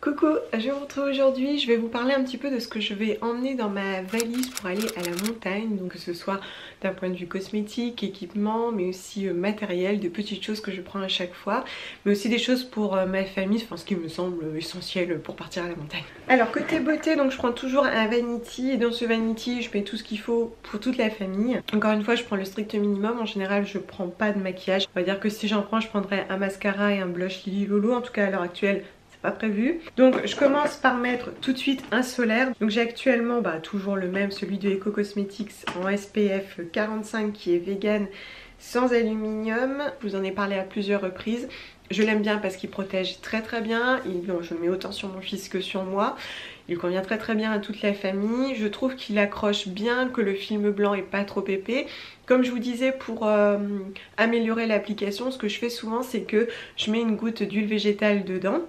Coucou, je vous retrouve aujourd'hui, je vais vous parler un petit peu de ce que je vais emmener dans ma valise pour aller à la montagne, donc que ce soit d'un point de vue cosmétique, équipement, mais aussi matériel, de petites choses que je prends à chaque fois, mais aussi des choses pour ma famille, enfin ce qui me semble essentiel pour partir à la montagne. Alors côté beauté, donc je prends toujours un vanity, et dans ce vanity je mets tout ce qu'il faut pour toute la famille. Encore une fois, je prends le strict minimum, en général je prends pas de maquillage, on va dire que si j'en prends, je prendrais un mascara et un blush Lily Lolo, en tout cas à l'heure actuelle. Pas prévu. Donc je commence par mettre tout de suite un solaire. Donc j'ai actuellement toujours le même, celui de Eco Cosmetics en SPF 45 qui est vegan sans aluminium. Je vous en ai parlé à plusieurs reprises. Je l'aime bien parce qu'il protège très bien. Je le mets autant sur mon fils que sur moi. Il convient très bien à toute la famille. Je trouve qu'il accroche bien, que le film blanc est pas trop épais. Comme je vous disais, pour améliorer l'application, ce que je fais souvent, c'est que je mets une goutte d'huile végétale dedans.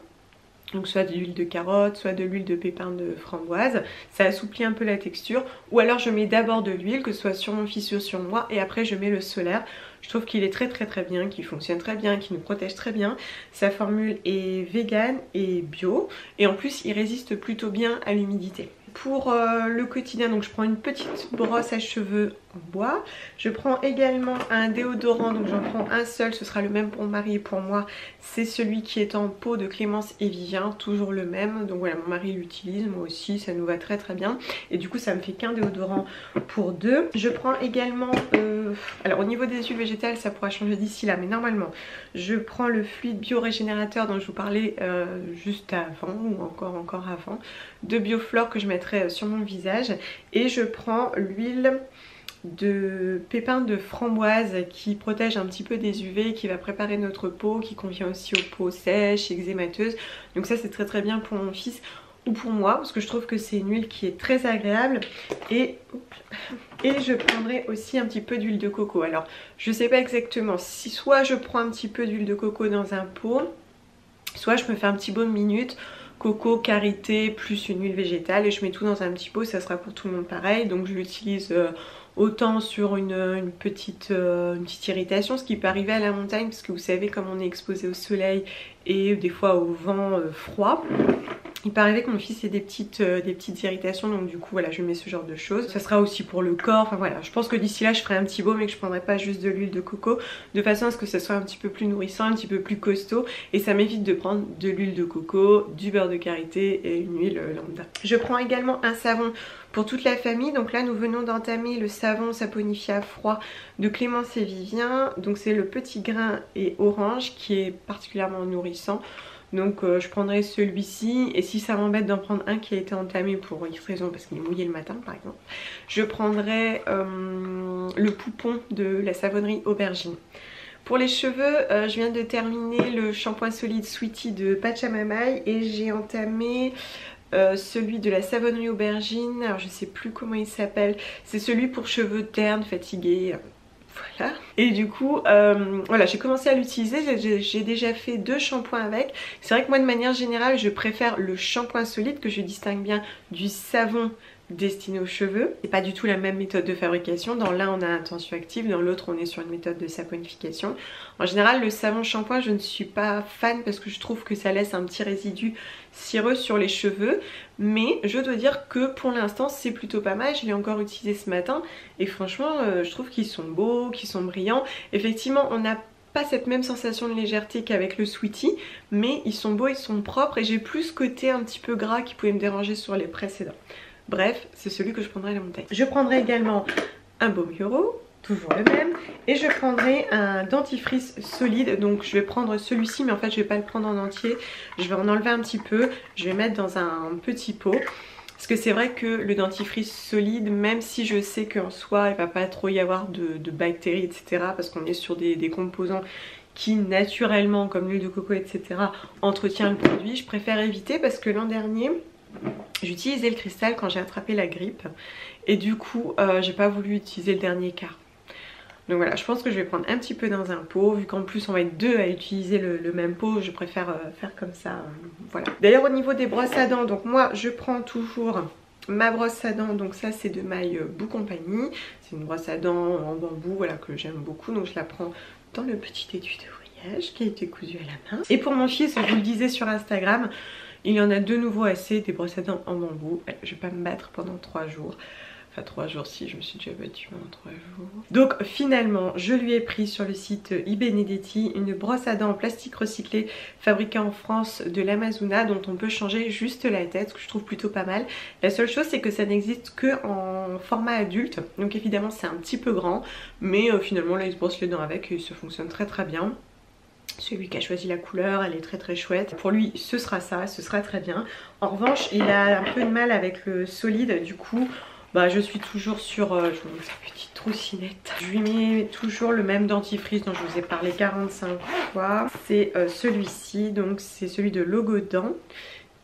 Donc soit de l'huile de carotte, soit de l'huile de pépins de framboise. Ça assouplit un peu la texture. Ou alors je mets d'abord de l'huile, que ce soit sur mon fils ou sur moi, et après je mets le solaire. Je trouve qu'il est très bien, qu'il fonctionne très bien, qu'il nous protège très bien. Sa formule est vegan et bio. Et en plus il résiste plutôt bien à l'humidité. Pour le quotidien, donc je prends une petite brosse à cheveux en bois. Je prends également un déodorant, donc j'en prends un seul, ce sera le même pour mon mari et pour moi. C'est celui qui est en peau de Clémence et Vivien, toujours le même. Donc voilà, mon mari l'utilise, moi aussi, ça nous va très bien. Et du coup ça me fait qu'un déodorant pour deux. Je prends également, alors au niveau des huiles végétales ça pourra changer d'ici là, mais normalement je prends le fluide biorégénérateur dont je vous parlais juste avant, ou encore avant, de Bioflore que je mettrai sur mon visage. Et je prends l'huile de pépins de framboise qui protège un petit peu des UV, qui va préparer notre peau, qui convient aussi aux peaux sèches, eczémateuses. Donc ça c'est très bien pour mon fils ou pour moi, parce que je trouve que c'est une huile qui est très agréable. Et je prendrai aussi un petit peu d'huile de coco. Alors je sais pas exactement si soit je prends un petit peu d'huile de coco dans un pot, soit je me fais un petit baume minute coco, karité plus une huile végétale et je mets tout dans un petit pot. Ça sera pour tout le monde pareil. Donc je l'utilise autant sur une petite irritation, ce qui peut arriver à la montagne parce que vous savez, comme on est exposé au soleil et des fois au vent froid, il peut arriver que mon fils ait des petites irritations, donc du coup voilà, je mets ce genre de choses. Ça sera aussi pour le corps, enfin voilà, je pense que d'ici là je ferai un petit baume et que je prendrai pas juste de l'huile de coco, de façon à ce que ça soit un petit peu plus nourrissant, un petit peu plus costaud, et ça m'évite de prendre de l'huile de coco, du beurre de karité et une huile lambda. Je prends également un savon pour toute la famille. Donc là nous venons d'entamer le savon Saponifia froid de Clémence et Vivien. Donc c'est le petit grain et orange qui est particulièrement nourrissant. Donc je prendrai celui-ci, et si ça m'embête d'en prendre un qui a été entamé pour X raison parce qu'il est mouillé le matin par exemple, je prendrai le poupon de la savonnerie Aubergine. Pour les cheveux, je viens de terminer le shampoing solide Sweetie de Pachamamaï et j'ai entamé celui de la savonnerie Aubergine. Alors je sais plus comment il s'appelle, c'est celui pour cheveux ternes, fatigués. Voilà. Et du coup voilà, j'ai commencé à l'utiliser, j'ai déjà fait 2 shampoings avec. C'est vrai que moi de manière générale je préfère le shampoing solide, que je distingue bien du savon destiné aux cheveux. C'est pas du tout la même méthode de fabrication. Dans l'un on a un tensioactif, dans l'autre on est sur une méthode de saponification. En général le savon shampoing je ne suis pas fan parce que je trouve que ça laisse un petit résidu cireux sur les cheveux, mais je dois dire que pour l'instant c'est plutôt pas mal. Je l'ai encore utilisé ce matin et franchement je trouve qu'ils sont beaux, qu'ils sont brillants. Effectivement on n'a pas cette même sensation de légèreté qu'avec le Sweetie, mais ils sont beaux, ils sont propres, et j'ai plus ce côté un petit peu gras qui pouvait me déranger sur les précédents. Bref, c'est celui que je prendrai à la montagne. Je prendrai également un baume Euro, toujours le même, et je prendrai un dentifrice solide. Donc je vais prendre celui-ci, mais en fait je vais pas le prendre en entier, je vais en enlever un petit peu, je vais mettre dans un petit pot. Parce que c'est vrai que le dentifrice solide, même si je sais qu'en soi il va pas trop y avoir de bactéries etc, parce qu'on est sur des composants qui naturellement, comme l'huile de coco etc, entretient le produit, je préfère éviter parce que l'an dernier j'utilisais le cristal quand j'ai attrapé la grippe et du coup j'ai pas voulu utiliser le dernier quart. Donc voilà, je pense que je vais prendre un petit peu dans un pot, vu qu'en plus on va être 2 à utiliser le même pot, je préfère faire comme ça, voilà. D'ailleurs au niveau des brosses à dents, donc moi je prends toujours ma brosse à dents, donc ça c'est de My Boo Company, c'est une brosse à dents en bambou, voilà, que j'aime beaucoup, donc je la prends dans le petit étui de voyage qui a été cousu à la main. Et pour mon fils, je vous le disais sur Instagram, Il y en a de nouveau assez des brosses à dents en bambou. Je vais pas me battre pendant 3 jours. Enfin 3 jours si, je me suis déjà battue pendant 3 jours. Donc finalement je lui ai pris sur le site iBenedetti une brosse à dents en plastique recyclé fabriquée en France de l'Amazona, dont on peut changer juste la tête, ce que je trouve plutôt pas mal. La seule chose c'est que ça n'existe que en format adulte, donc évidemment c'est un petit peu grand, mais finalement là il se brosse les dents avec et ça fonctionne très très bien. Celui qui a choisi la couleur, elle est très très chouette. Pour lui, ce sera ça, ce sera très bien. En revanche, il a un peu de mal avec le solide, du coup, bah, je suis toujours sur je vous montre sa petite troussinette. Je lui mets toujours le même dentifrice dont je vous ai parlé 45 fois. C'est celui-ci, donc c'est celui de Logodent,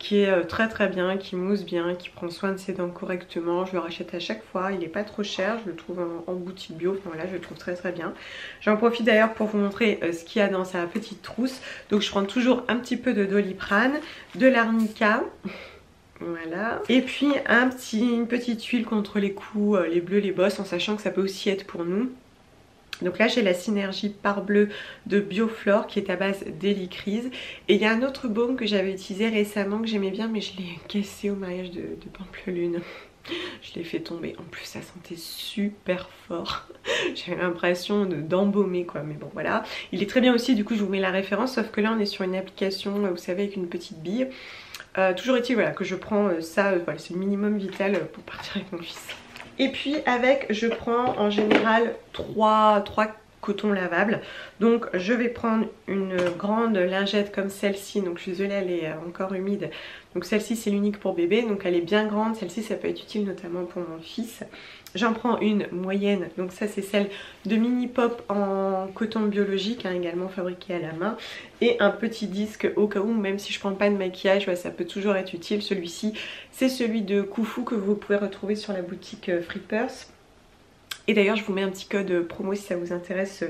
qui est très très bien, qui mousse bien, qui prend soin de ses dents correctement. Je le rachète à chaque fois, il n'est pas trop cher, je le trouve en boutique bio, enfin voilà, je le trouve très très bien. J'en profite d'ailleurs pour vous montrer ce qu'il y a dans sa petite trousse. Donc je prends toujours un petit peu de Doliprane, de l'arnica. Voilà. Et puis une petite huile contre les coups, les bleus, les bosses, en sachant que ça peut aussi être pour nous. Donc là j'ai la Synergie Pare-Bleu de Bioflore qui est à base d'hélicryse. Et il y a un autre baume que j'avais utilisé récemment que j'aimais bien, mais je l'ai cassé au mariage de Pampelune. Je l'ai fait tomber, en plus ça sentait super fort. J'avais l'impression d'embaumer quoi, mais bon voilà. Il est très bien aussi, du coup je vous mets la référence, sauf que là on est sur une application, vous savez, avec une petite bille. Toujours est-il voilà, que je prends ça, voilà, c'est le minimum vital pour partir avec mon fils. Et puis avec, je prends en général 3 cotons lavables. Donc je vais prendre une grande lingette comme celle-ci, donc je suis désolée elle est encore humide. Donc celle-ci c'est l'unique pour bébé, donc elle est bien grande, celle-ci ça peut être utile notamment pour mon fils. J'en prends une moyenne, donc ça c'est celle de Mini Pop en coton biologique, hein, également fabriqué à la main. Et un petit disque au cas où, même si je prends pas de maquillage, ouais, ça peut toujours être utile. Celui-ci c'est celui de Koufou que vous pouvez retrouver sur la boutique Frippers. Et d'ailleurs je vous mets un petit code promo si ça vous intéresse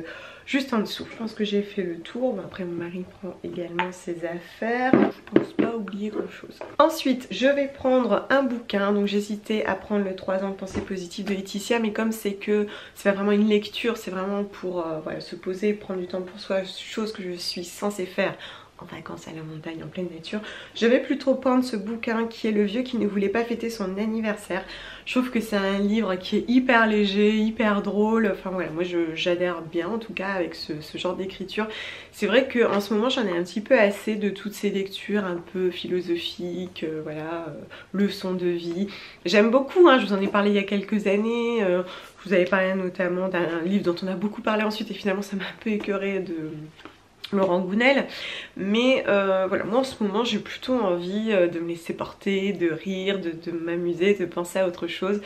juste en dessous. Je pense que j'ai fait le tour. Bon, après mon mari prend également ses affaires. Je pense pas oublier grand chose. Ensuite je vais prendre un bouquin. Donc j'hésitais à prendre le 3 ans de pensée positive de Laetitia, mais comme c'est pas vraiment une lecture, c'est vraiment pour voilà, se poser, prendre du temps pour soi, chose que je suis censée faire en vacances à la montagne en pleine nature. Je vais plutôt prendre ce bouquin qui est Le vieux qui ne voulait pas fêter son anniversaire. Je trouve que c'est un livre qui est hyper léger, hyper drôle. Enfin voilà, moi j'adhère bien en tout cas avec ce genre d'écriture. C'est vrai qu'en ce moment j'en ai un petit peu assez de toutes ces lectures un peu philosophiques, voilà, leçons de vie. J'aime beaucoup, hein, je vous en ai parlé il y a quelques années. Je vous avais parlé notamment d'un livre dont on a beaucoup parlé ensuite et finalement ça m'a un peu écœurée, de Laurent Gounel. Mais voilà, moi en ce moment j'ai plutôt envie de me laisser porter, de rire, de m'amuser, de penser à autre chose.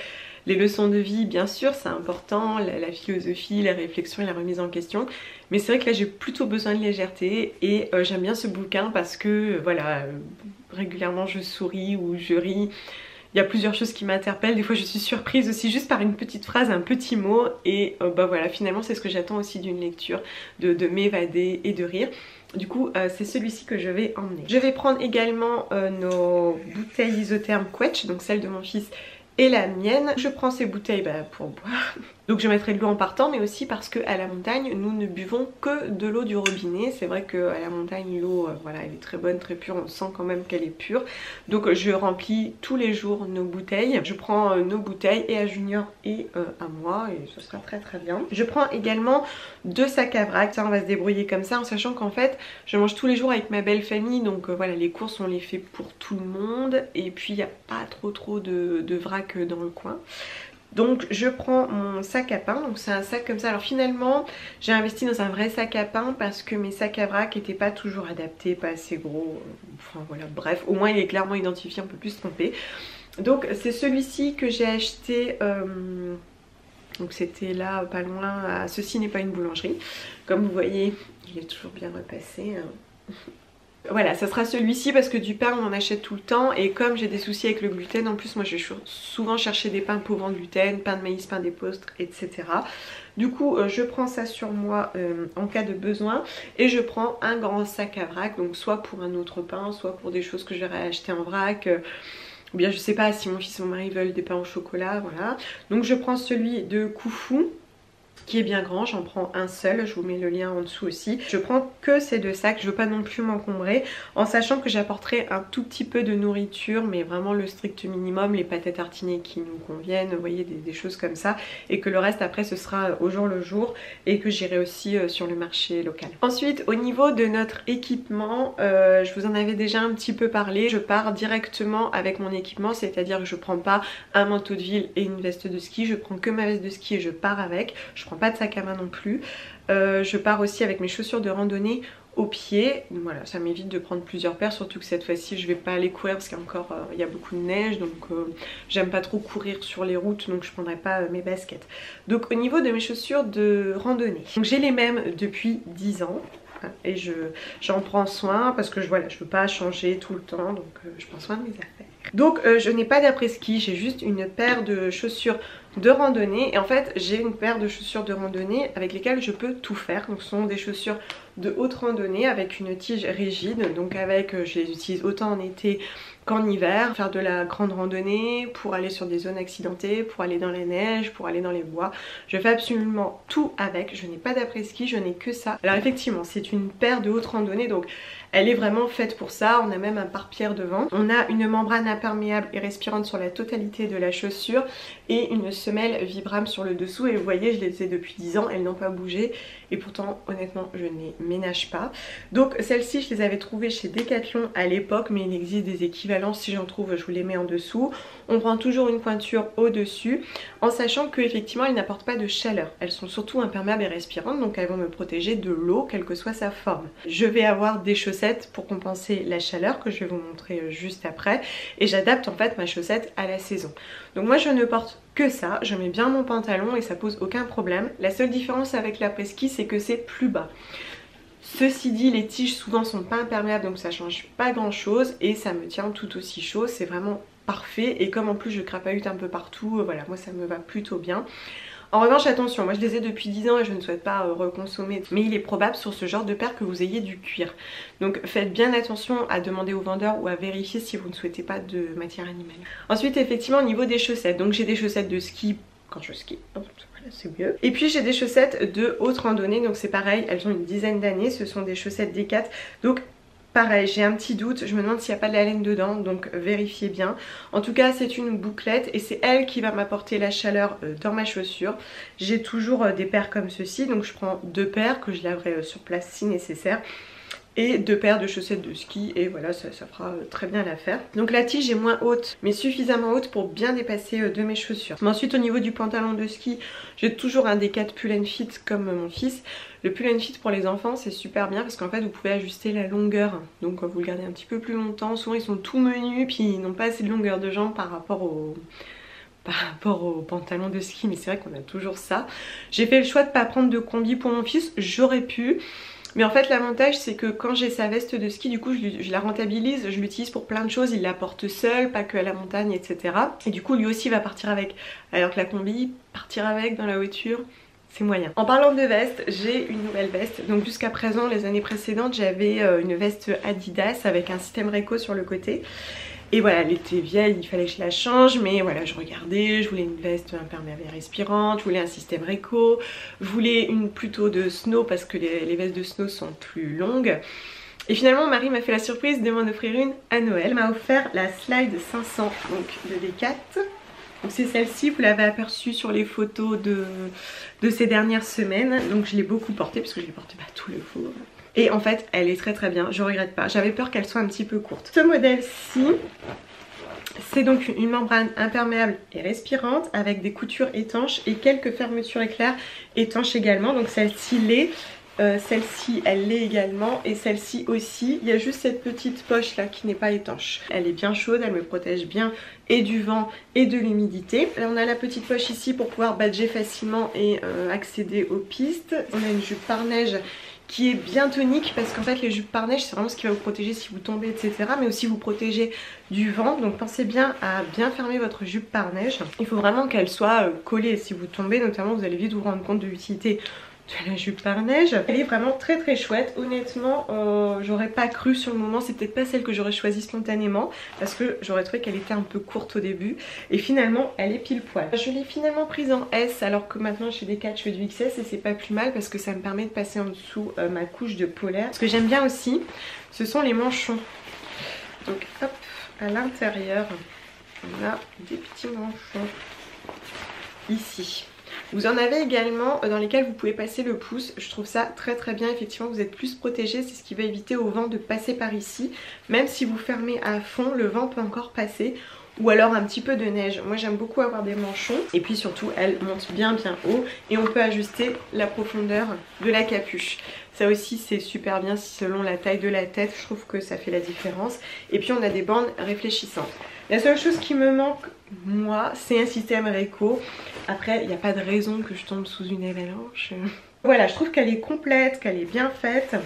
Les leçons de vie bien sûr c'est important, la philosophie, la réflexion et la remise en question, mais c'est vrai que là j'ai plutôt besoin de légèreté et j'aime bien ce bouquin parce que voilà, régulièrement je souris ou je ris. Il y a plusieurs choses qui m'interpellent, des fois je suis surprise aussi juste par une petite phrase, un petit mot, et bah voilà, finalement c'est ce que j'attends aussi d'une lecture, de m'évader et de rire. Du coup c'est celui-ci que je vais emmener. Je vais prendre également nos bouteilles isothermes Quetch, donc celle de mon fils et la mienne. Je prends ces bouteilles pour boire. Donc je mettrai de l'eau en partant, mais aussi parce qu'à la montagne nous ne buvons que de l'eau du robinet. C'est vrai qu'à la montagne l'eau voilà, elle est très bonne, très pure, on sent quand même qu'elle est pure. Donc je remplis tous les jours nos bouteilles. Je prends nos bouteilles et à Junior et à moi, et ce sera très très bien. Je prends également 2 sacs à vrac. Ça on va se débrouiller comme ça en sachant qu'en fait je mange tous les jours avec ma belle famille. Donc voilà, les courses on les fait pour tout le monde. Et puis il n'y a pas trop de vrac dans le coin. Donc je prends mon sac à pain, donc c'est un sac comme ça. Alors finalement j'ai investi dans un vrai sac à pain parce que mes sacs à vrac n'étaient pas toujours adaptés, pas assez gros, enfin voilà, bref, au moins il est clairement identifié, on peut plus se tromper. Donc c'est celui-ci que j'ai acheté, donc c'était là pas loin, à Ceci n'est pas une boulangerie. Comme vous voyez il est toujours bien repassé, hein. Voilà, ça sera celui-ci parce que du pain on en achète tout le temps et comme j'ai des soucis avec le gluten, en plus moi je vais souvent chercher des pains pauvres en gluten, pain de maïs, pain d'épeautre, etc. Du coup je prends ça sur moi en cas de besoin et je prends un grand sac à vrac, donc soit pour un autre pain, soit pour des choses que je vais acheter en vrac. Ou bien je sais pas si mon fils et mon mari veulent des pains au chocolat, voilà. Donc je prends celui de Koufou. qui est bien grand, j'en prends un seul, je vous mets le lien en dessous aussi. Je prends que ces 2 sacs, je veux pas non plus m'encombrer, en sachant que j'apporterai un tout petit peu de nourriture, mais vraiment le strict minimum, les pâtes à tartiner qui nous conviennent, vous voyez, des choses comme ça, et que le reste après ce sera au jour le jour, et que j'irai aussi sur le marché local. Ensuite, au niveau de notre équipement, je vous en avais déjà un petit peu parlé, je pars directement avec mon équipement, c'est-à-dire que je prends pas un manteau de ville et une veste de ski, je prends que ma veste de ski et je pars avec, je prends pas de sac à main non plus. Je pars aussi avec mes chaussures de randonnée aux pieds, voilà, ça m'évite de prendre plusieurs paires, surtout que cette fois-ci je vais pas aller courir parce qu'il y a encore il y a beaucoup de neige, donc j'aime pas trop courir sur les routes, donc je prendrai pas mes baskets. Donc au niveau de mes chaussures de randonnée, donc j'ai les mêmes depuis 10 ans. Et j'en prends soin parce que voilà, je veux pas changer tout le temps, donc je prends soin de mes affaires. Donc je n'ai pas d'après-ski, j'ai juste une paire de chaussures de randonnée, et en fait j'ai une paire de chaussures de randonnée avec lesquelles je peux tout faire. Donc ce sont des chaussures de haute randonnée avec une tige rigide, donc avec je les utilise autant en été qu'en hiver, faire de la grande randonnée, pour aller sur des zones accidentées, pour aller dans les neiges, pour aller dans les bois. Je fais absolument tout avec, je n'ai pas d'après-ski, je n'ai que ça. Alors effectivement c'est une paire de haute randonnée, donc elle est vraiment faite pour ça, on a même un pare-pierre devant. On a une membrane imperméable et respirante sur la totalité de la chaussure et une semelle Vibram sur le dessous, et vous voyez je les ai depuis 10 ans, elles n'ont pas bougé et pourtant honnêtement je ne les ménage pas. Donc celles-ci je les avais trouvées chez Decathlon à l'époque, mais il existe des équivalents, si j'en trouve je vous les mets en dessous. On prend toujours une pointure au dessus en sachant qu'effectivement elles n'apportent pas de chaleur, elles sont surtout imperméables et respirantes, donc elles vont me protéger de l'eau quelle que soit sa forme. Je vais avoir des chaussettes pour compenser la chaleur que je vais vous montrer juste après, et j'adapte en fait ma chaussette à la saison. Donc moi je ne porte que ça, je mets bien mon pantalon et ça pose aucun problème. La seule différence avec l'après-ski c'est que c'est plus bas. Ceci dit, les tiges souvent sont pas imperméables, donc ça change pas grand chose et ça me tient tout aussi chaud, c'est vraiment parfait. Et comme en plus je crapahute un peu partout, voilà, moi ça me va plutôt bien. En revanche attention, moi je les ai depuis 10 ans et je ne souhaite pas reconsommer, mais il est probable sur ce genre de paire que vous ayez du cuir. Donc faites bien attention à demander au vendeur ou à vérifier si vous ne souhaitez pas de matière animale. Ensuite effectivement au niveau des chaussettes, donc j'ai des chaussettes de ski quand je skie, voilà, c'est mieux. Et puis j'ai des chaussettes de haute randonnée, donc c'est pareil, elles ont une dizaine d'années, ce sont des chaussettes Decat, donc pareil, j'ai un petit doute, je me demande s'il n'y a pas de la laine dedans, donc vérifiez bien. En tout cas c'est une bouclette et c'est elle qui va m'apporter la chaleur dans ma chaussure. J'ai toujours des paires comme ceci, donc je prends 2 paires que je laverai sur place si nécessaire, et 2 paires de chaussettes de ski, et voilà ça fera très bien l'affaire. Donc la tige est moins haute mais suffisamment haute pour bien dépasser de mes chaussures. Mais ensuite au niveau du pantalon de ski, j'ai toujours un Decat Pull and Fit comme mon fils. Le Pull and Fit pour les enfants c'est super bien parce qu'en fait vous pouvez ajuster la longueur, donc vous le gardez un petit peu plus longtemps. Souvent ils sont tout menus puis ils n'ont pas assez de longueur de jambe par rapport au pantalon de ski, mais c'est vrai qu'on a toujours ça. J'ai fait le choix de ne pas prendre de combi pour mon fils, j'aurais pu. Mais en fait l'avantage c'est que quand j'ai sa veste de ski, du coup je la rentabilise, je l'utilise pour plein de choses, il la porte seul, pas que à la montagne, etc. Et du coup lui aussi va partir avec, alors que la combi, partir avec dans la voiture, c'est moyen. En parlant de veste, j'ai une nouvelle veste. Donc jusqu'à présent, les années précédentes, j'avais une veste Adidas avec un système Reco sur le côté. Et voilà, elle était vieille, il fallait que je la change, mais voilà, je regardais, je voulais une veste imperméable et respirante, je voulais un système Reco, je voulais une plutôt de snow parce que les vestes de snow sont plus longues. Et finalement, mon mari m'a fait la surprise de m'en offrir une à Noël. Il m'a offert la Slide 500 donc de Decat. Donc c'est celle-ci, vous l'avez aperçue sur les photos de ces dernières semaines. Donc je l'ai beaucoup portée parce que je l'ai portée tout le jour. Et en fait elle est très très bien, je regrette pas. J'avais peur qu'elle soit un petit peu courte. Ce modèle-ci, c'est donc une membrane imperméable et respirante avec des coutures étanches et quelques fermetures éclairs étanches également. Donc celle-ci l'est. Celle-ci elle l'est également et celle-ci aussi. Il y a juste cette petite poche là qui n'est pas étanche. Elle est bien chaude, elle me protège bien et du vent et de l'humidité. Là on a la petite poche ici pour pouvoir badger facilement et accéder aux pistes. On a une jupe par neige qui est bien tonique parce qu'en fait les jupes par neige c'est vraiment ce qui va vous protéger si vous tombez, etc. mais aussi vous protéger du vent, donc pensez bien à bien fermer votre jupe par neige. Il faut vraiment qu'elle soit collée, si vous tombez notamment vous allez vite vous rendre compte de l'utilité de la jupe par neige. Elle est vraiment très très chouette. Honnêtement, j'aurais pas cru sur le moment. C'est peut-être pas celle que j'aurais choisie spontanément parce que j'aurais trouvé qu'elle était un peu courte au début. Et finalement, elle est pile poil. Je l'ai finalement prise en S alors que maintenant chez Decathlon je fais du XS et c'est pas plus mal parce que ça me permet de passer en dessous ma couche de polaire. Ce que j'aime bien aussi, ce sont les manchons. Donc hop, à l'intérieur, on a des petits manchons ici. Vous en avez également dans lesquels vous pouvez passer le pouce. Je trouve ça très très bien. Effectivement, vous êtes plus protégé. C'est ce qui va éviter au vent de passer par ici. Même si vous fermez à fond, le vent peut encore passer. Ou alors un petit peu de neige. Moi j'aime beaucoup avoir des manchons. Et puis surtout, elle monte bien haut. Et on peut ajuster la profondeur de la capuche. Ça aussi c'est super bien selon la taille de la tête. Je trouve que ça fait la différence. Et puis on a des bandes réfléchissantes. La seule chose qui me manque, moi, c'est un système Réco. Après, il n'y a pas de raison que je tombe sous une avalanche. Voilà, je trouve qu'elle est complète, qu'elle est bien faite.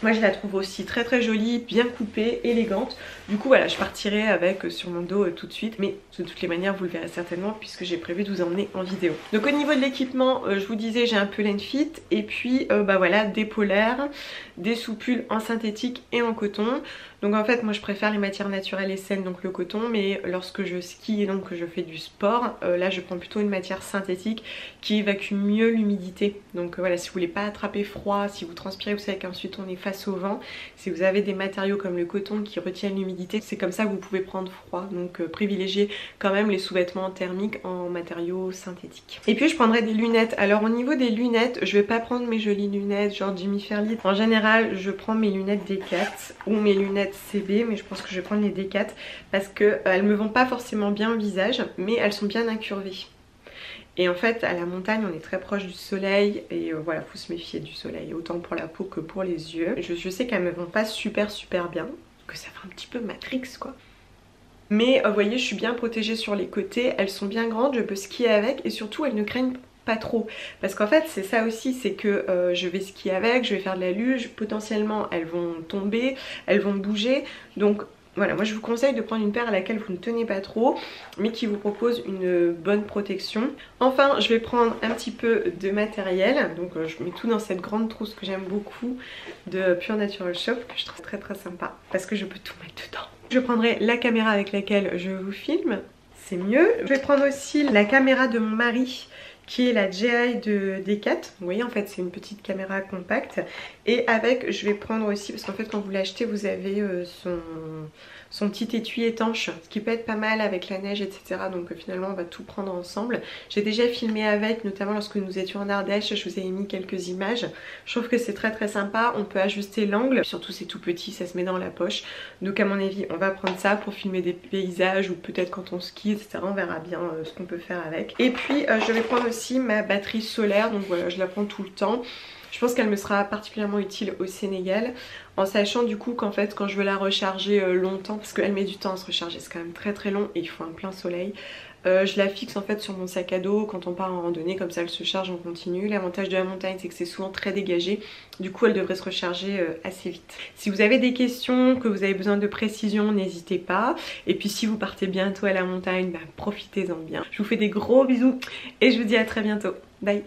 Moi je la trouve aussi très très jolie, bien coupée, élégante. Du coup voilà, je partirai avec sur mon dos tout de suite. Mais de toutes les manières vous le verrez certainement puisque j'ai prévu de vous emmener en vidéo. Donc au niveau de l'équipement, je vous disais j'ai un peu Lenfit. Et puis bah voilà, des polaires, des sous-pulls en synthétique et en coton. Donc en fait moi je préfère les matières naturelles et saines, donc le coton. Mais lorsque je skie et donc que je fais du sport, là je prends plutôt une matière synthétique qui évacue mieux l'humidité. Donc voilà, si vous voulez pas attraper froid, si vous transpirez, vous savez qu'ensuite on est face au vent. Si vous avez des matériaux comme le coton qui retiennent l'humidité, c'est comme ça que vous pouvez prendre froid. Donc privilégiez quand même les sous-vêtements thermiques en matériaux synthétiques. Et puis je prendrai des lunettes. Alors au niveau des lunettes, je vais pas prendre mes jolies lunettes genre Jimmy Fairly. En général je prends mes lunettes D4 ou mes lunettes CB, mais je pense que je vais prendre les D4 parce qu'elles me vont pas forcément bien au visage, mais elles sont bien incurvées. Et en fait à la montagne on est très proche du soleil et voilà, faut se méfier du soleil autant pour la peau que pour les yeux. Je sais qu'elles me vont pas super bien, que ça fait un petit peu Matrix quoi. Mais vous voyez je suis bien protégée sur les côtés, elles sont bien grandes, je peux skier avec et surtout elles ne craignent pas trop. Parce qu'en fait c'est ça aussi, c'est que je vais skier avec, je vais faire de la luge, potentiellement elles vont tomber, elles vont bouger. Donc voilà, moi je vous conseille de prendre une paire à laquelle vous ne tenez pas trop mais qui vous propose une bonne protection. Enfin je vais prendre un petit peu de matériel, donc je mets tout dans cette grande trousse que j'aime beaucoup de Pure Natural Shop, que je trouve très très sympa parce que je peux tout mettre dedans. Je prendrai la caméra avec laquelle je vous filme, c'est mieux. Je vais prendre aussi la caméra de mon mari qui est la DJI de Decathlon. Vous voyez en fait c'est une petite caméra compacte. Et avec je vais prendre aussi, parce qu'en fait quand vous l'achetez vous avez son petit étui étanche, ce qui peut être pas mal avec la neige etc. Donc finalement on va tout prendre ensemble. J'ai déjà filmé avec, notamment lorsque nous étions en Ardèche, je vous ai mis quelques images. Je trouve que c'est très très sympa, on peut ajuster l'angle, surtout c'est tout petit, ça se met dans la poche. Donc à mon avis on va prendre ça pour filmer des paysages ou peut-être quand on skie etc. On verra bien ce qu'on peut faire avec. Et puis je vais prendre aussi ma batterie solaire, donc voilà je la prends tout le temps. Je pense qu'elle me sera particulièrement utile au Sénégal, en sachant du coup qu'en fait quand je veux la recharger longtemps, parce qu'elle met du temps à se recharger, c'est quand même très très long et il faut un plein soleil, je la fixe en fait sur mon sac à dos quand on part en randonnée, comme ça elle se charge en continu. L'avantage de la montagne c'est que c'est souvent très dégagé, du coup elle devrait se recharger assez vite. Si vous avez des questions, que vous avez besoin de précision, n'hésitez pas. Et puis si vous partez bientôt à la montagne, bah, profitez-en bien. Je vous fais des gros bisous et je vous dis à très bientôt. Bye.